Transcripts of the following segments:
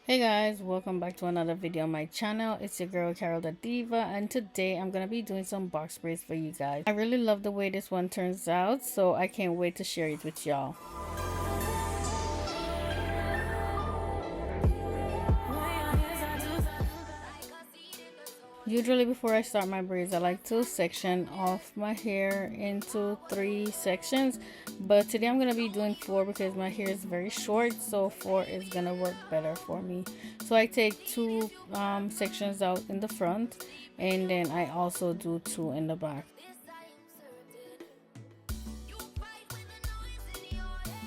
Hey guys, welcome back to another video on my channel. It's your girl Karrill DaDiva, and today I'm gonna be doing some box braids for you guys. I really love the way this one turns out, so I can't wait to share it with y'all. Usually before I start my braids, I like to section off my hair into 3 sections, but today I'm going to be doing 4 because my hair is very short, so 4 is going to work better for me. So I take 2 sections out in the front, and then I also do 2 in the back.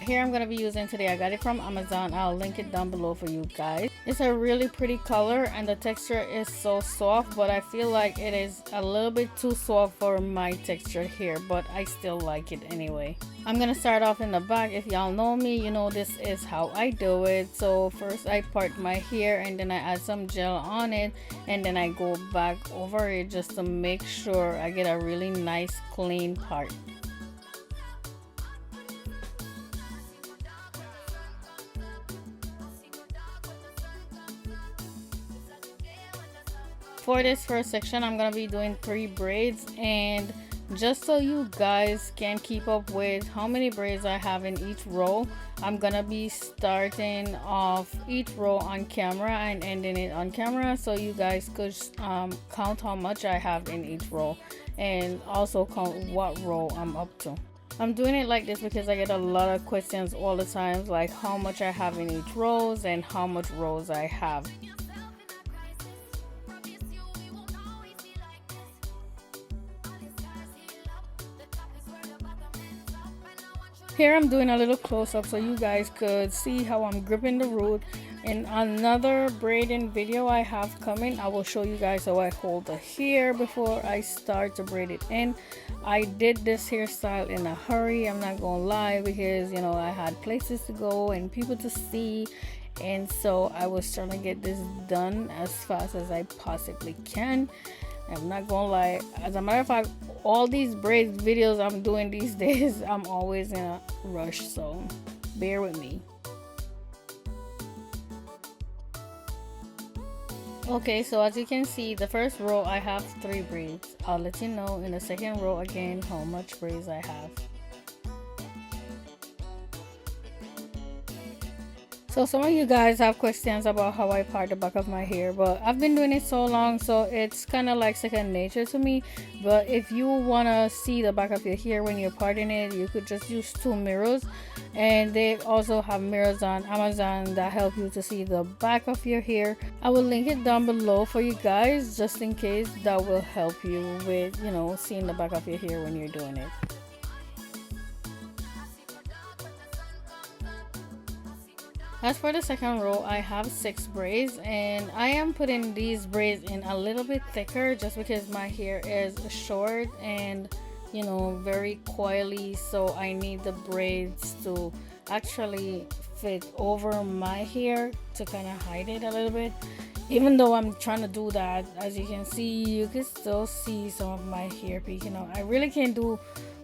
Here I'm going to be using today, I got it from Amazon. I'll link it down below for you guys. It's a really pretty color and the texture is so soft, but I feel like it is a little bit too soft for my texture here, but I still like it anyway. I'm going to start off in the back. If y'all know me, you know this is how I do it. So first I part my hair and then I add some gel on it, and then I go back over it just to make sure I get a really nice clean part. For this first section, I'm gonna be doing 3 braids, and just so you guys can keep up with how many braids I have in each row, I'm gonna be starting off each row on camera and ending it on camera, so you guys could count how much I have in each row and also count what row I'm up to. I'm doing it like this because I get a lot of questions all the time, like how much I have in each rows and how much rows I have. Here I'm doing a little close-up so you guys could see how I'm gripping the root. In another braiding video I have coming, I will show you guys how I hold the hair before I start to braid it in. I did this hairstyle in a hurry, I'm not gonna lie, because I had places to go and people to see, and so I was trying to get this done as fast as I possibly can. I'm not gonna lie, as a matter of fact, all these braids videos I'm doing these days, I'm always in a rush, so bear with me. Okay, so as you can see, the first row I have 3 braids. I'll let you know in the second row again how much braids I have. So some of you guys have questions about how I part the back of my hair, but I've been doing it so long, so it's kind of like second nature to me. But if you want to see the back of your hair when you're parting it, you could just use 2 mirrors, and they also have mirrors on Amazon that help you to see the back of your hair. I will link it down below for you guys just in case that will help you with seeing the back of your hair when you're doing it. As for the second row, I have 6 braids, and I am putting these braids in a little bit thicker just because my hair is short and very coily, so I need the braids to actually fit over my hair to kind of hide it a little bit. Even though I'm trying to do that, as you can see, you can still see some of my hair peeking out. I really can't do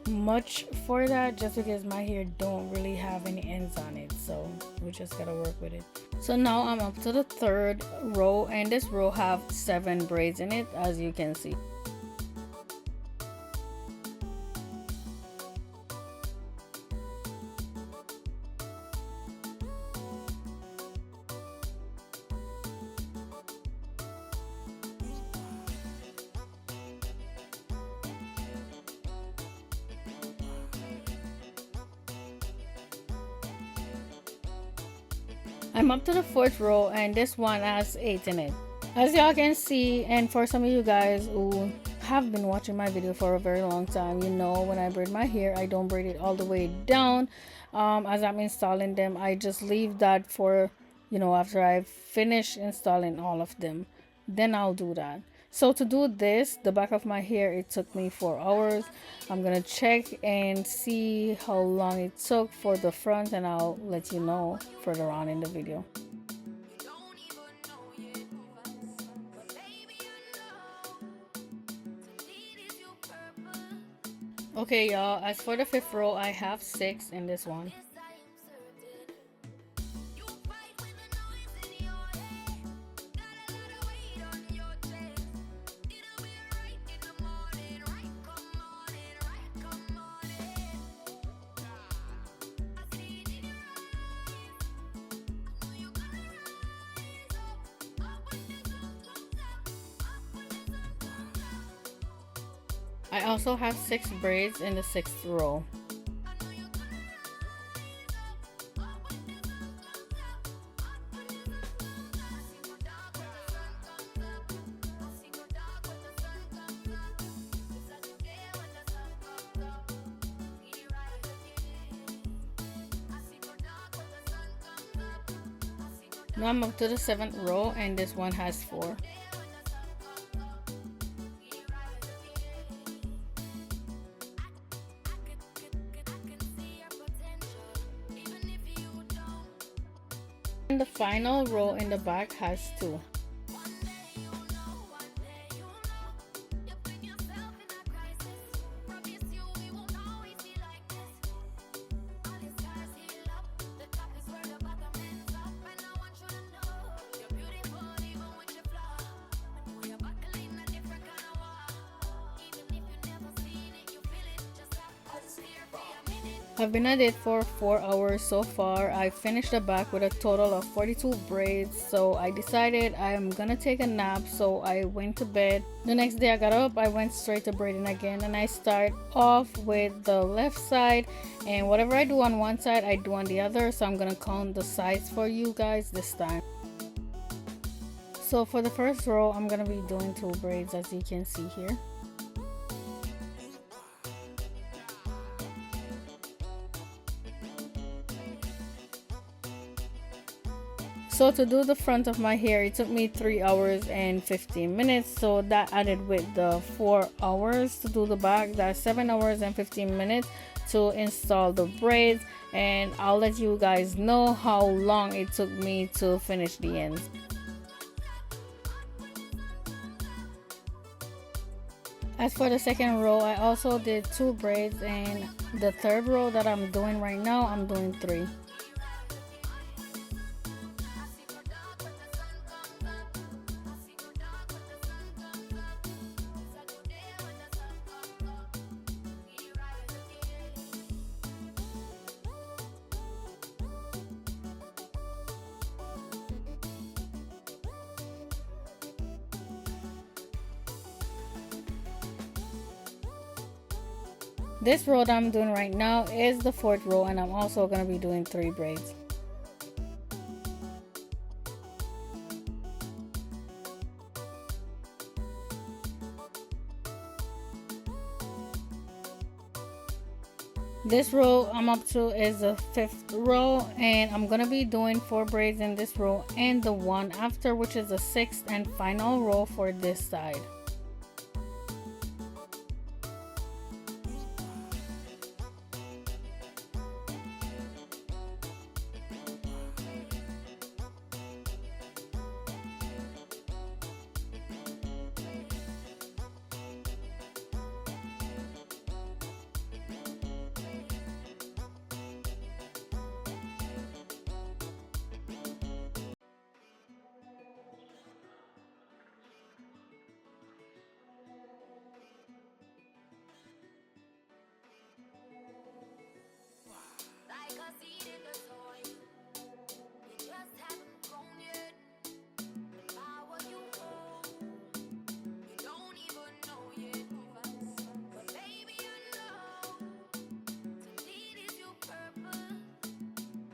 much for that just because my hair don't really have any ends on it, so we just gotta work with it. So now I'm up to the third row, and this row have 7 braids in it, as you can see. I'm up to the 4th row, and this one has 8 in it, as y'all can see. And for some of you guys who have been watching my video for a very long time, when I braid my hair, I don't braid it all the way down. As I'm installing them, I just leave that for after I finish installing all of them, then I'll do that. So to do this, the back of my hair, it took me 4 hours. I'm gonna check and see how long it took for the front, and I'll let you know further on in the video. Okay y'all, as for the 5th row, I have 6 in this one. I also have 6 braids in the 6th row. Now I'm up to the 7th row and this one has 4. And the final row in the back has 2. I've been at it for 4 hours so far. I finished the back with a total of 42 braids, so I decided I'm gonna take a nap, so I went to bed. The next day I got up, I went straight to braiding again, and I start off with the left side, and whatever I do on one side I do on the other, so I'm gonna count the sides for you guys this time. So for the first row I'm gonna be doing 2 braids, as you can see here. So to do the front of my hair, it took me 3 hours and 15 minutes. So that added with the 4 hours to do the back, that's 7 hours and 15 minutes to install the braids. And I'll let you guys know how long it took me to finish the ends. As for the second row, I also did 2 braids, and the third row that I'm doing right now, I'm doing 3. This row that I'm doing right now is the 4th row, and I'm also going to be doing 3 braids. This row I'm up to is the 5th row, and I'm going to be doing 4 braids in this row and the one after, which is the 6th and final row for this side.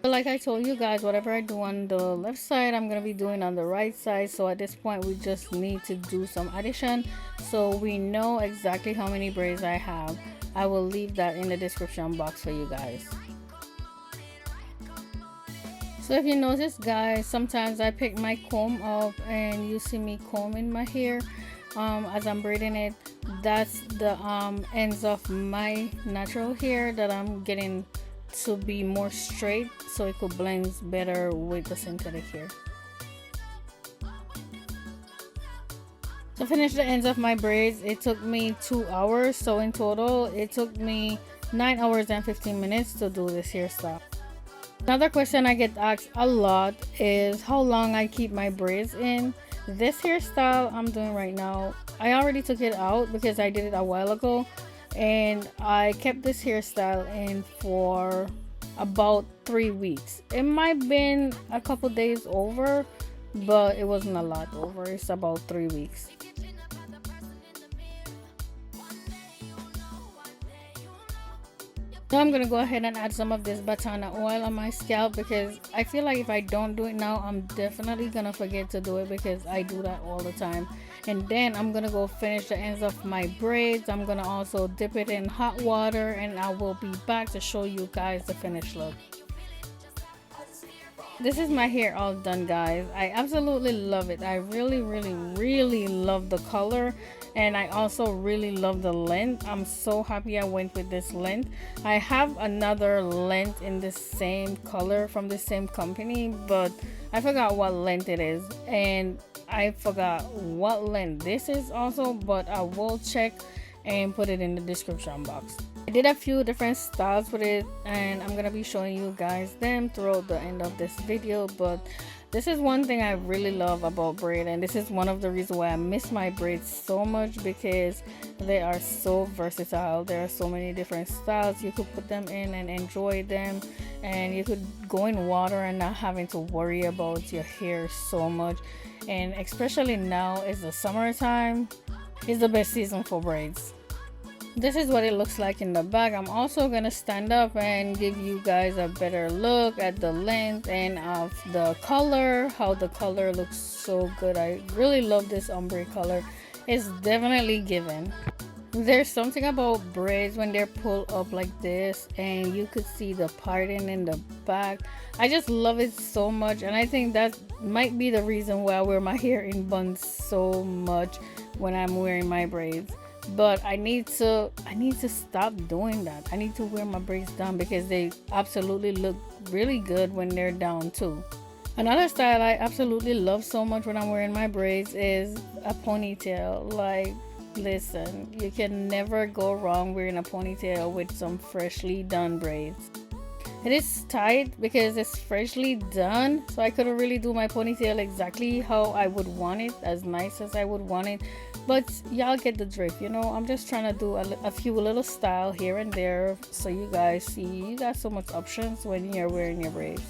Like I told you guys, whatever I do on the left side, I'm going to be doing on the right side. So at this point, we just need to do some addition so we know exactly how many braids I have. I will leave that in the description box for you guys. So if you notice, guys, sometimes I pick my comb up and you see me combing my hair as I'm braiding it. That's the ends of my natural hair that I'm getting to be more straight, so it could blend better with the synthetic hair. To finish the ends of my braids, it took me 2 hours, so in total it took me 9 hours and 15 minutes to do this hairstyle. Another question I get asked a lot is how long I keep my braids in. This hairstyle I'm doing right now, I already took it out because I did it a while ago, and I kept this hairstyle in for about 3 weeks. It might have been a couple days over, but it wasn't a lot over. It's about 3 weeks. So I'm gonna go ahead and add some of this batana oil on my scalp because I feel like if I don't do it now, I'm definitely gonna forget to do it because I do that all the time. And then I'm gonna go finish the ends of my braids. I'm gonna also dip it in hot water and I will be back to show you guys the finished look. This is my hair all done, guys. I absolutely love it. I really love the color, and I also really love the length. I'm so happy I went with this length. I have another length in the same color from the same company, but I forgot what length it is, and I forgot what length this is also, but I will check and put it in the description box. I did a few different styles with it and I'm gonna be showing you guys them throughout the end of this video, but this is one thing I really love about braid, and this is one of the reasons why I miss my braids so much, because they are so versatile. There are so many different styles you could put them in and enjoy them, and you could go in water and not having to worry about your hair so much. And especially now is the summertime, is the best season for braids. This is what it looks like in the back. I'm also gonna stand up and give you guys a better look at the length and of the color, how the color looks so good. I really love this ombre color. It's definitely given. There's something about braids when they're pulled up like this and you could see the parting in the back. I just love it so much, and I think that might be the reason why I wear my hair in buns so much when I'm wearing my braids. But I need to stop doing that. I need to wear my braids down because they absolutely look really good when they're down too. Another style I absolutely love so much when I'm wearing my braids is a ponytail. Like, listen, you can never go wrong wearing a ponytail with some freshly done braids. It is tight because it's freshly done, so I couldn't really do my ponytail exactly how I would want it, as nice as I would want it, but y'all get the drift. You know, I'm just trying to do a few little style here and there so you guys see you got so much options when you're wearing your braids.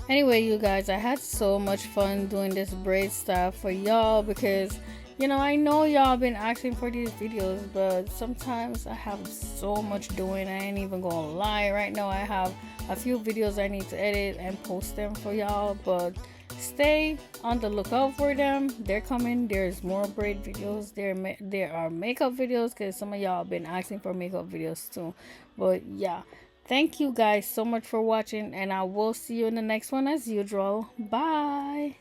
Anyway, you guys, I had so much fun doing this braid style for y'all because, you know, I know y'all been asking for these videos, but sometimes I have so much doing. I ain't even gonna lie. Right now I have a few videos I need to edit and post them for y'all, but stay on the lookout for them. They're coming. There's more braid videos. There are makeup videos because some of y'all been asking for makeup videos too. But yeah, thank you guys so much for watching, and I will see you in the next one as usual. Bye.